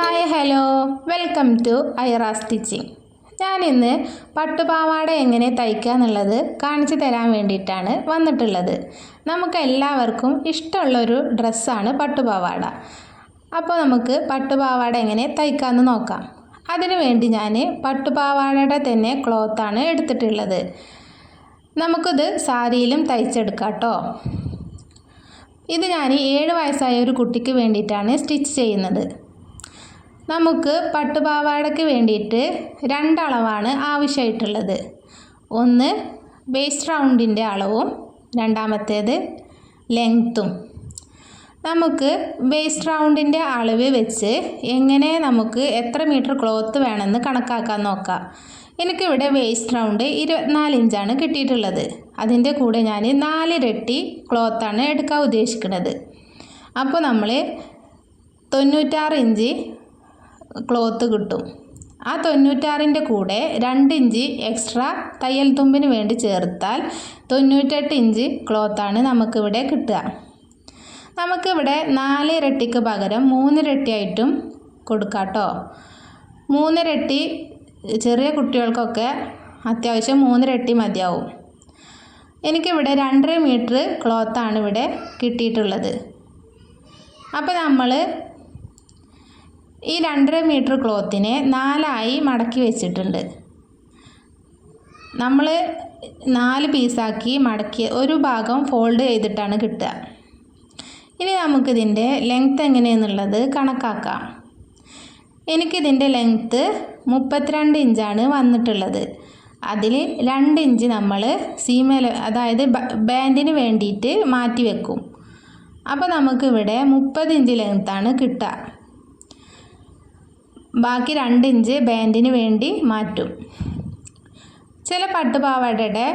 Hi hello welcome to Aira stitching. ഞാനിന്ന് പട്ടുപാവാട എങ്ങനെ തയ്ക്കുക എന്നുള്ളത് കാണിച്ചു തരാൻ വേണ്ടിയിട്ടാണ് വന്നിട്ടുള്ളത്. നമുക്ക് എല്ലാവർക്കും ഇഷ്ടമുള്ളൊരു ഡ്രസ്സാണ് പട്ടുപാവാട. അപ്പോൾ നമുക്ക് പട്ടുപാവാട എങ്ങനെ തയ്ക്കാമെന്ന് നോക്കാം. അതിനു വേണ്ടി ഞാൻ പട്ടുപാവാടയുടെ തന്നെ ക്ലോത്താണ് എടുത്തിട്ടുള്ളത്. നമുക്കിത് സാരിയിലും തയ്ച്ചെടുക്കാം കേട്ടോ. ഇത് ഞാൻ 7 വയസ്സായ ഒരു കുട്ടിക്ക് വേണ്ടിയിട്ടാണ് സ്റ്റിച്ച് ചെയ്യുന്നത്. നമുക്ക് പട്ടുപാവാടയ്ക്ക് വേണ്ടിയിട്ട് 2 അളവാണ് ആവശ്യമായിട്ടുള്ളത്. ഒന്ന് വേസ്റ്റ് റൗണ്ടിൻ്റെ അളവും രണ്ടാമത്തേത് ലെങ്ത്തും. നമുക്ക് വേസ്റ്റ് റൗണ്ടിൻ്റെ അളവ് വെച്ച് എങ്ങനെ നമുക്ക് എത്ര മീറ്റർ ക്ലോത്ത് വേണമെന്ന് കണക്കാക്കാൻ നോക്കാം. എനിക്കിവിടെ വേസ്റ്റ് റൗണ്ട് 24 ഇഞ്ചാണ് കിട്ടിയിട്ടുള്ളത്. അതിൻ്റെ കൂടെ ഞാൻ 4 ഇരട്ടി ക്ലോത്താണ് എടുക്കാൻ ഉദ്ദേശിക്കുന്നത്. അപ്പോൾ നമ്മൾ 96 ഇഞ്ച് ക്ലോത്ത് കിട്ടും. ആ 96ൻ്റെ കൂടെ 2 ഇഞ്ച് എക്സ്ട്രാ തയ്യൽ തുമ്പിന് വേണ്ടി ചേർത്താൽ 98 ഇഞ്ച് ക്ലോത്താണ് നമുക്കിവിടെ കിട്ടുക. നമുക്കിവിടെ 4 ഇരട്ടിക്ക് പകരം 3 ഇരട്ടിയായിട്ടും കൊടുക്കാം കേട്ടോ. 3 ഇരട്ടി ചെറിയ കുട്ടികൾക്കൊക്കെ അത്യാവശ്യം 3 ഇരട്ടി മതിയാവും. എനിക്കിവിടെ 2.5 മീറ്റർ ക്ലോത്താണ് ഇവിടെ കിട്ടിയിട്ടുള്ളത്. അപ്പോൾ നമ്മൾ ഈ 2.5 മീറ്റർ ക്ലോത്തിനെ 4ആയി മടക്കി വെച്ചിട്ടുണ്ട്. നമ്മൾ 4 പീസാക്കി മടക്കി ഒരു ഭാഗം ഫോൾഡ് ചെയ്തിട്ടാണ് കിട്ടുക. ഇനി നമുക്കിതിൻ്റെ ലെങ്ത്ത് എങ്ങനെയെന്നുള്ളത് കണക്കാക്കാം. എനിക്കിതിൻ്റെ ലെങ്ത്ത് 32 ഇഞ്ചാണ് വന്നിട്ടുള്ളത്. അതിൽ 2 ഇഞ്ച് നമ്മൾ സീമേൽ അതായത് ബാൻഡിന് വേണ്ടിയിട്ട് മാറ്റി വെക്കും. അപ്പോൾ നമുക്കിവിടെ 30 ഇഞ്ച് ലെങ്ത്താണ് കിട്ടുക. ബാക്കി 2 ഇഞ്ച് ബാൻഡിന് വേണ്ടി മാറ്റും. ചില പട്ടുപാവാടയുടെ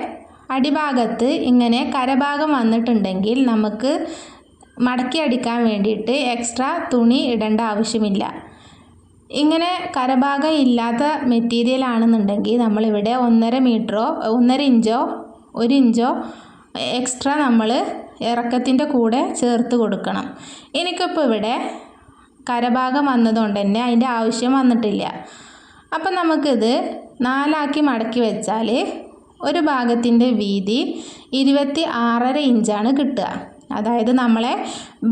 അടിഭാഗത്ത് ഇങ്ങനെ കരഭാഗം വന്നിട്ടുണ്ടെങ്കിൽ നമുക്ക് മടക്കി അടിക്കാൻ വേണ്ടിയിട്ട് എക്സ്ട്രാ തുണി ഇടേണ്ട ആവശ്യമില്ല. ഇങ്ങനെ കരഭാഗം ഇല്ലാത്ത മെറ്റീരിയൽ ആണെന്നുണ്ടെങ്കിൽ നമ്മളിവിടെ 1.5 മീറ്ററോ 1.5 ഇഞ്ചോ 1 ഇഞ്ചോ എക്സ്ട്രാ നമ്മൾ ഇറക്കത്തിൻ്റെ കൂടെ ചേർത്ത് കൊടുക്കണം. എനിക്കിപ്പോൾ ഇവിടെ കരഭാഗം വന്നതുകൊണ്ട് തന്നെ അതിൻ്റെ ആവശ്യം വന്നിട്ടില്ല. അപ്പം നമുക്കിത് 4ആക്കി മടക്കി വെച്ചാൽ ഒരു ഭാഗത്തിൻ്റെ വീതി 26.5 ഇഞ്ചാണ് കിട്ടുക. അതായത് നമ്മളെ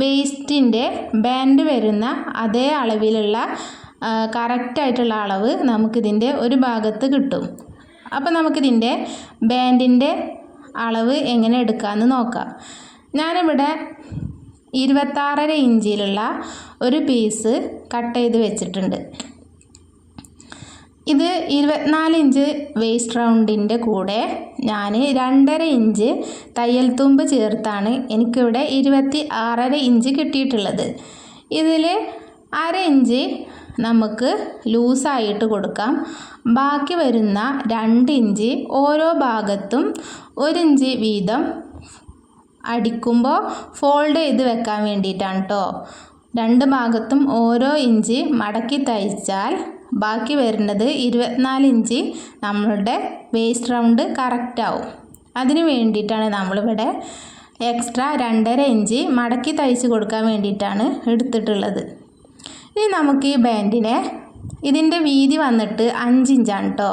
വേസ്റ്റിൻ്റെ ബാൻഡ് വരുന്ന അതേ അളവിലുള്ള കറക്റ്റായിട്ടുള്ള അളവ് നമുക്കിതിൻ്റെ ഒരു ഭാഗത്ത് കിട്ടും. അപ്പോൾ നമുക്കിതിൻ്റെ ബാൻഡിൻ്റെ അളവ് എങ്ങനെ എടുക്കാമെന്ന് നോക്കാം. ഞാനിവിടെ 26.5 ഇഞ്ചിലുള്ള ഒരു പീസ് കട്ട് ചെയ്ത് വെച്ചിട്ടുണ്ട്. ഇത് 24 ഇഞ്ച് വേസ്റ്റ് റൗണ്ടിൻ്റെ കൂടെ ഞാൻ 2.5 ഇഞ്ച് തയ്യൽ തുമ്പ് ചേർത്താണ് എനിക്കിവിടെ 26.5 ഇഞ്ച് കിട്ടിയിട്ടുള്ളത്. ഇതിൽ 1/2 ഇഞ്ച് നമുക്ക് ലൂസായിട്ട് കൊടുക്കാം. ബാക്കി വരുന്ന 2 ഇഞ്ച് ഓരോ ഭാഗത്തും 1 ഇഞ്ച് വീതം അടിക്കുമ്പോൾ ഫോൾഡ് ചെയ്ത് വെക്കാൻ വേണ്ടിയിട്ടാണ് കേട്ടോ. 2 ഭാഗത്തും ഓരോ ഇഞ്ച് മടക്കി തയ്ച്ചാൽ ബാക്കി വരുന്നത് 24 ഇഞ്ച് നമ്മളുടെ വേസ്റ്റ് റൗണ്ട് കറക്റ്റാവും. അതിന് വേണ്ടിയിട്ടാണ് നമ്മളിവിടെ എക്സ്ട്രാ 2.5 ഇഞ്ച് മടക്കി തയ്ച്ച് കൊടുക്കാൻ വേണ്ടിയിട്ടാണ് എടുത്തിട്ടുള്ളത്. ഇനി നമുക്ക് ഈ ബാൻഡിനെ ഇതിൻ്റെ വീതി വന്നിട്ട് 5 ഇഞ്ചാണ് കേട്ടോ.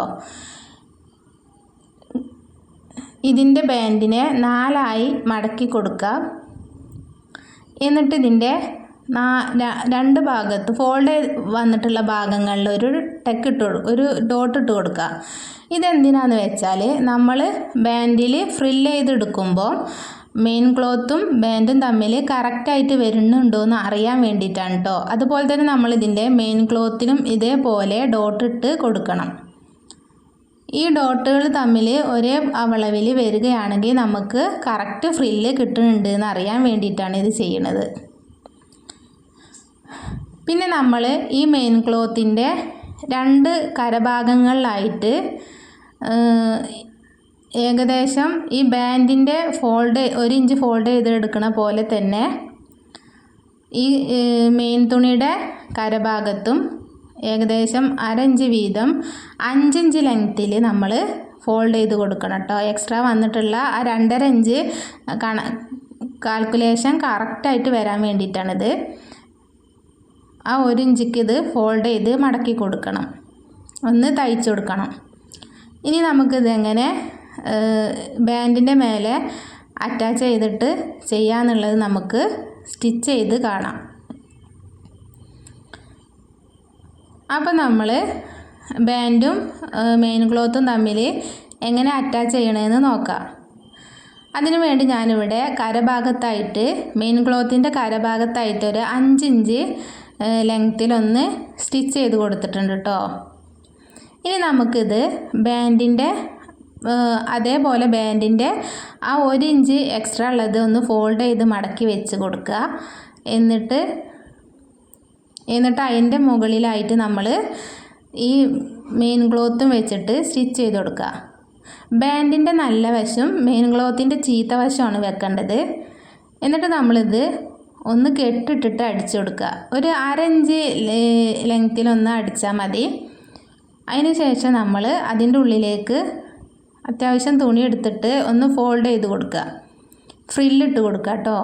ഇതിൻ്റെ ബാൻഡിനെ 4ആയി മടക്കി കൊടുക്കുക. എന്നിട്ട് ഇതിൻ്റെ 2 ഭാഗത്ത് ഫോൾഡ് വന്നിട്ടുള്ള ഭാഗങ്ങളിൽ ഒരു ഡോട്ട് ഇട്ട് കൊടുക്കുക. ഇതെന്തിനാന്ന് വെച്ചാൽ നമ്മൾ ബാൻഡിൽ ഫ്രില്ല് ചെയ്തെടുക്കുമ്പോൾ മെയിൻ ക്ലോത്തും ബാൻഡും തമ്മിൽ കറക്റ്റായിട്ട് വരുന്നുണ്ടോ എന്ന് അറിയാൻ വേണ്ടിയിട്ടാണ് കേട്ടോ. അതുപോലെ തന്നെ നമ്മളിതിൻ്റെ മെയിൻ ക്ലോത്തിലും ഇതേപോലെ ഡോട്ട് ഇട്ട് കൊടുക്കണം. ഈ ഡോട്ടുകൾ തമ്മിൽ ഒരേ അളവിൽ വരികയാണെങ്കിൽ നമുക്ക് കറക്റ്റ് ഫ്രില്ല് കിട്ടുന്നുണ്ട് എന്ന് അറിയാൻ വേണ്ടിയിട്ടാണ് ഇത് ചെയ്യുന്നത്. പിന്നെ നമ്മൾ ഈ മെയിൻ ക്ലോത്തിൻ്റെ 2 കരഭാഗങ്ങളിലായിട്ട് ഏകദേശം ഈ ബാൻഡിൻ്റെ 1 ഇഞ്ച് ഫോൾഡ് ചെയ്തെടുക്കണ പോലെ തന്നെ ഈ മെയിൻ തുണിയുടെ കരഭാഗത്തും ഏകദേശം 1/2 ഇഞ്ച് വീതം 5 ഇഞ്ച് ലെങ്ത്തിൽ നമ്മൾ ഫോൾഡ് ചെയ്ത് കൊടുക്കണം കേട്ടോ. എക്സ്ട്രാ വന്നിട്ടുള്ള ആ 2.5 ഇഞ്ച് കാൽക്കുലേഷൻ കറക്റ്റായിട്ട് വരാൻ വേണ്ടിയിട്ടാണിത്. ആ 1 ഇഞ്ചിക്ക് ഇത് ഫോൾഡ് ചെയ്ത് മടക്കി കൊടുക്കണം, ഒന്ന് തയ്ച്ചു കൊടുക്കണം. ഇനി നമുക്കിതെങ്ങനെ ബാൻഡിൻ്റെ മേലെ അറ്റാച്ച് ചെയ്തിട്ട് ചെയ്യാന്നുള്ളത് നമുക്ക് സ്റ്റിച്ച് ചെയ്ത് കാണാം. അപ്പോൾ നമ്മൾ ബാൻഡും മെയിൻ ക്ലോത്തും തമ്മിൽ എങ്ങനെ അറ്റാച്ച് ചെയ്യണമെന്ന് നോക്കാം. അതിനു വേണ്ടി ഞാനിവിടെ കരഭാഗത്തായിട്ട് മെയിൻ ക്ലോത്തിൻ്റെ കരഭാഗത്തായിട്ട് ഒരു 5 ഇഞ്ച് ലെങ്ത്തിലൊന്ന് സ്റ്റിച്ച് ചെയ്ത് കൊടുത്തിട്ടുണ്ട് കേട്ടോ. ഇനി നമുക്കിത് ബാൻഡിൻ്റെ അതേപോലെ ബാൻഡിൻ്റെ ആ 1 ഇഞ്ച് എക്സ്ട്രാ ഉള്ളത് ഒന്ന് ഫോൾഡ് ചെയ്ത് മടക്കി വെച്ച് കൊടുക്കുക. എന്നിട്ട് അതിൻ്റെ മുകളിലായിട്ട് നമ്മൾ ഈ മെയിൻ ക്ലോത്തും വെച്ചിട്ട് സ്റ്റിച്ച് ചെയ്ത് കൊടുക്കുക. ബാൻഡിൻ്റെ നല്ല വശം മെയിൻ ക്ലോത്തിൻ്റെ ചീത്ത വശമാണ് വെക്കേണ്ടത്. എന്നിട്ട് നമ്മളിത് ഒന്ന് കെട്ടിട്ടിട്ട് അടിച്ചു കൊടുക്കുക. ഒരു 1/2 ഇഞ്ച് ലെങ്ത്തിലൊന്ന് അടിച്ചാൽ മതി. അതിന് ശേഷം നമ്മൾ അതിൻ്റെ ഉള്ളിലേക്ക് അത്യാവശ്യം തുണി എടുത്തിട്ട് ഒന്ന് ഫോൾഡ് ചെയ്ത് കൊടുക്കുക, ഫ്രില്ലിട്ട് കൊടുക്കുക കേട്ടോ.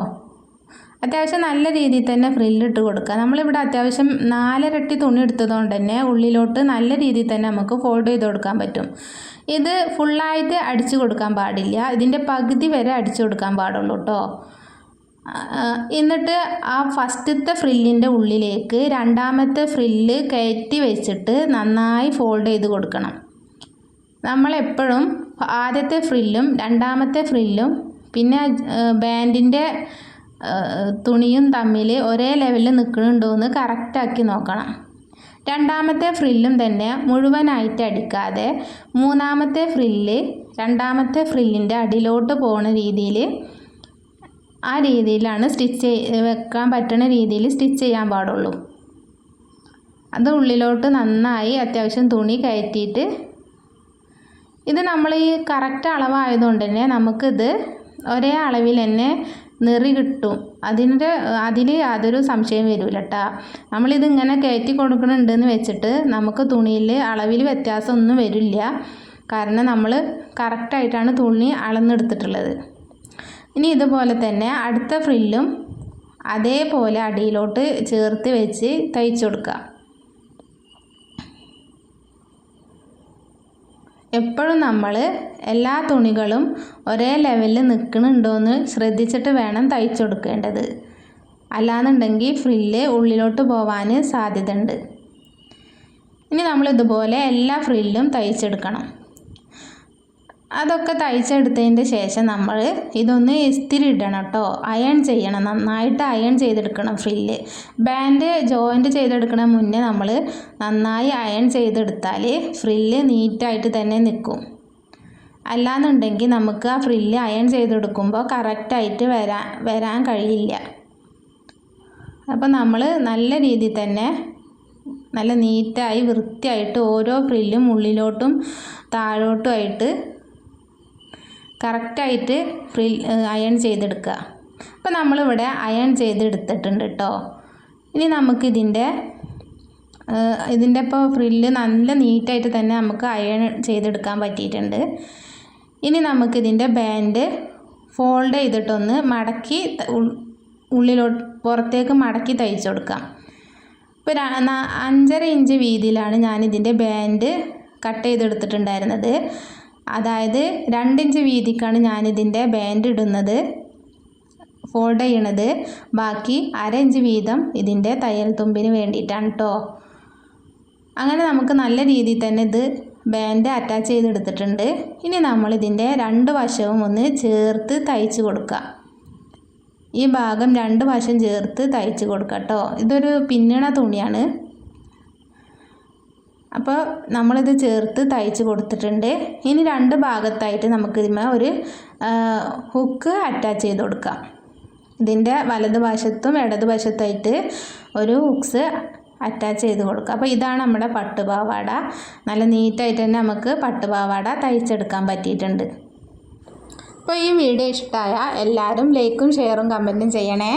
അത്യാവശ്യം നല്ല രീതിയിൽ തന്നെ ഫ്രില്ലിട്ട് കൊടുക്കുക. നമ്മളിവിടെ അത്യാവശ്യം 4 ഇരട്ടി തുണി എടുത്തതുകൊണ്ട് തന്നെ ഉള്ളിലോട്ട് നല്ല രീതിയിൽ തന്നെ നമുക്ക് ഫോൾഡ് ചെയ്ത് കൊടുക്കാൻ പറ്റും. ഇത് ഫുള്ളായിട്ട് അടിച്ചു കൊടുക്കാൻ പാടില്ല, ഇതിൻ്റെ പകുതി വരെ അടിച്ചു കൊടുക്കാൻ പാടുള്ളൂ കേട്ടോ. എന്നിട്ട് ആ ഫസ്റ്റത്തെ ഫ്രില്ലിൻ്റെ ഉള്ളിലേക്ക് രണ്ടാമത്തെ ഫ്രില്ല് കയറ്റി വെച്ചിട്ട് നന്നായി ഫോൾഡ് ചെയ്ത് കൊടുക്കണം. നമ്മളെപ്പോഴും ആദ്യത്തെ ഫ്രില്ലും രണ്ടാമത്തെ ഫ്രില്ലും പിന്നെ ബാൻഡിൻ്റെ തുണിയും തമ്മിൽ ഒരേ ലെവലിൽ നിൽക്കുന്നുണ്ടോ എന്ന് കറക്റ്റാക്കി നോക്കണം. രണ്ടാമത്തെ ഫ്രില്ലും തന്നെ മുഴുവനായിട്ട് അടിക്കാതെ മൂന്നാമത്തെ ഫ്രില്ല് രണ്ടാമത്തെ ഫ്രില്ലിൻ്റെ അടിയിലോട്ട് പോകുന്ന രീതിയിൽ, ആ രീതിയിലാണ് സ്റ്റിച്ച് വെക്കാൻ പറ്റുന്ന രീതിയിൽ സ്റ്റിച്ച് ചെയ്യാൻ പാടുള്ളൂ. അത് ഉള്ളിലോട്ട് നന്നായി അത്യാവശ്യം തുണി കയറ്റിയിട്ട്, ഇത് നമ്മൾ ഈ കറക്റ്റ് അളവായതുകൊണ്ട് തന്നെ നമുക്കിത് ഒരേ അളവിൽ തന്നെ നെറി കിട്ടും. അതിൽ യാതൊരു സംശയം വരില്ല കേട്ടോ. നമ്മളിതിങ്ങനെ കയറ്റി കൊടുക്കണുണ്ടെന്ന് വെച്ചിട്ട് നമുക്ക് തുണിയിൽ അളവിൽ വ്യത്യാസമൊന്നും വരില്ല, കാരണം നമ്മൾ കറക്റ്റായിട്ടാണ് തുണി അളന്നെടുത്തിട്ടുള്ളത്. ഇനി ഇതുപോലെ തന്നെ അടുത്ത ഫ്രില്ലും അതേപോലെ അടിയിലോട്ട് ചേർത്ത് വെച്ച് തയ്ച്ചു കൊടുക്കുക. എപ്പോഴും നമ്മൾ എല്ലാ തുണികളും ഒരേ ലെവലിൽ നിൽക്കുന്നുണ്ടോയെന്ന് ശ്രദ്ധിച്ചിട്ട് വേണം തയ്ച്ചു കൊടുക്കേണ്ടത്. അല്ലാന്നുണ്ടെങ്കിൽ ഫ്രില്ല് ഉള്ളിലോട്ട് പോവാൻ സാധ്യതയുണ്ട്. ഇനി നമ്മളിതുപോലെ എല്ലാ ഫ്രില്ലും തയ്ച്ചെടുക്കണം. അതൊക്കെ തയ്ച്ചെടുത്തതിൻ്റെ ശേഷം നമ്മൾ ഇതൊന്ന് ഇസ്തിരി ഇടണം കേട്ടോ, അയൺ ചെയ്യണം, നന്നായിട്ട് അയൺ ചെയ്തെടുക്കണം ഫ്രില്ല്. ബാൻഡ് ജോയിൻറ്റ് ചെയ്തെടുക്കണ മുന്നേ നമ്മൾ നന്നായി അയൺ ചെയ്തെടുത്താൽ ഫ്രില്ല് നീറ്റായിട്ട് തന്നെ നിൽക്കും. അല്ലാന്നുണ്ടെങ്കിൽ നമുക്ക് ആ ഫ്രില്ല് അയൺ ചെയ്തെടുക്കുമ്പോൾ കറക്റ്റായിട്ട് വരാൻ കഴിയില്ല. അപ്പോൾ നമ്മൾ നല്ല രീതിയിൽ തന്നെ നല്ല നീറ്റായി വൃത്തിയായിട്ട് ഓരോ ഫ്രില്ലും ഉള്ളിലോട്ടും താഴോട്ടുമായിട്ട് കറക്റ്റായിട്ട് അയൺ ചെയ്തെടുക്കുക. അപ്പോൾ നമ്മളിവിടെ അയൺ ചെയ്തെടുത്തിട്ടുണ്ട് കേട്ടോ. ഇനി നമുക്കിതിൻ്റെ ഇപ്പോൾ ഫ്രില്ല് നല്ല നീറ്റായിട്ട് തന്നെ നമുക്ക് അയൺ ചെയ്തെടുക്കാൻ പറ്റിയിട്ടുണ്ട്. ഇനി നമുക്കിതിൻ്റെ ബാൻഡ് ഫോൾഡ് ചെയ്തിട്ടൊന്ന് മടക്കി ഉള്ളിലോട്ട് പുറത്തേക്ക് മടക്കി തയ്ച്ചു കൊടുക്കാം. ഇപ്പോൾ 5.5 ഇഞ്ച് വീതിയിലാണ് ഞാനിതിൻ്റെ ബാൻഡ് കട്ട് ചെയ്തെടുത്തിട്ടുണ്ടായിരുന്നത്. അതായത് 2 ഇഞ്ച് വീതിക്കാണ് ഞാനിതിൻ്റെ ബാൻഡ് ഇടുന്നത്, ഫോൾഡ് ചെയ്യണത്. ബാക്കി 1/2 ഇഞ്ച് വീതം ഇതിൻ്റെ തയ്യൽ തുമ്പിന് വേണ്ടിയിട്ടാണ് കേട്ടോ. അങ്ങനെ നമുക്ക് നല്ല രീതിയിൽ തന്നെ ഇത് ബാൻഡ് അറ്റാച്ച് ചെയ്തെടുത്തിട്ടുണ്ട്. ഇനി നമ്മളിതിൻ്റെ 2 വശവും ഒന്ന് ചേർത്ത് തയ്ച്ച് കൊടുക്കുക. ഈ ഭാഗം 2 വശം ചേർത്ത് തയ്ച്ച് കൊടുക്കുക കേട്ടോ. ഇതൊരു പിന്നണ തുണിയാണ്. അപ്പോൾ നമ്മളിത് ചേർത്ത് തയ്ച്ച് കൊടുത്തിട്ടുണ്ട്. ഇനി 2 ഭാഗത്തായിട്ട് നമുക്കിതിന്മേൽ ഒരു ഹുക്ക് അറ്റാച്ച് ചെയ്ത് കൊടുക്കാം. ഇതിൻ്റെ വലതുവശത്തും ഇടതുവശത്തായിട്ട് ഒരു ഹുക്സ് അറ്റാച്ച് ചെയ്ത് കൊടുക്കുക. അപ്പോൾ ഇതാണ് നമ്മുടെ പട്ടുപാവാട. നല്ല നീറ്റായിട്ട് തന്നെ നമുക്ക് പട്ടുപാവാട തയ്ച്ചെടുക്കാൻ പറ്റിയിട്ടുണ്ട്. അപ്പോൾ ഈ വീഡിയോ ഇഷ്ടമായ എല്ലാവരും ലൈക്കും ഷെയറും കമൻറ്റും ചെയ്യണേ.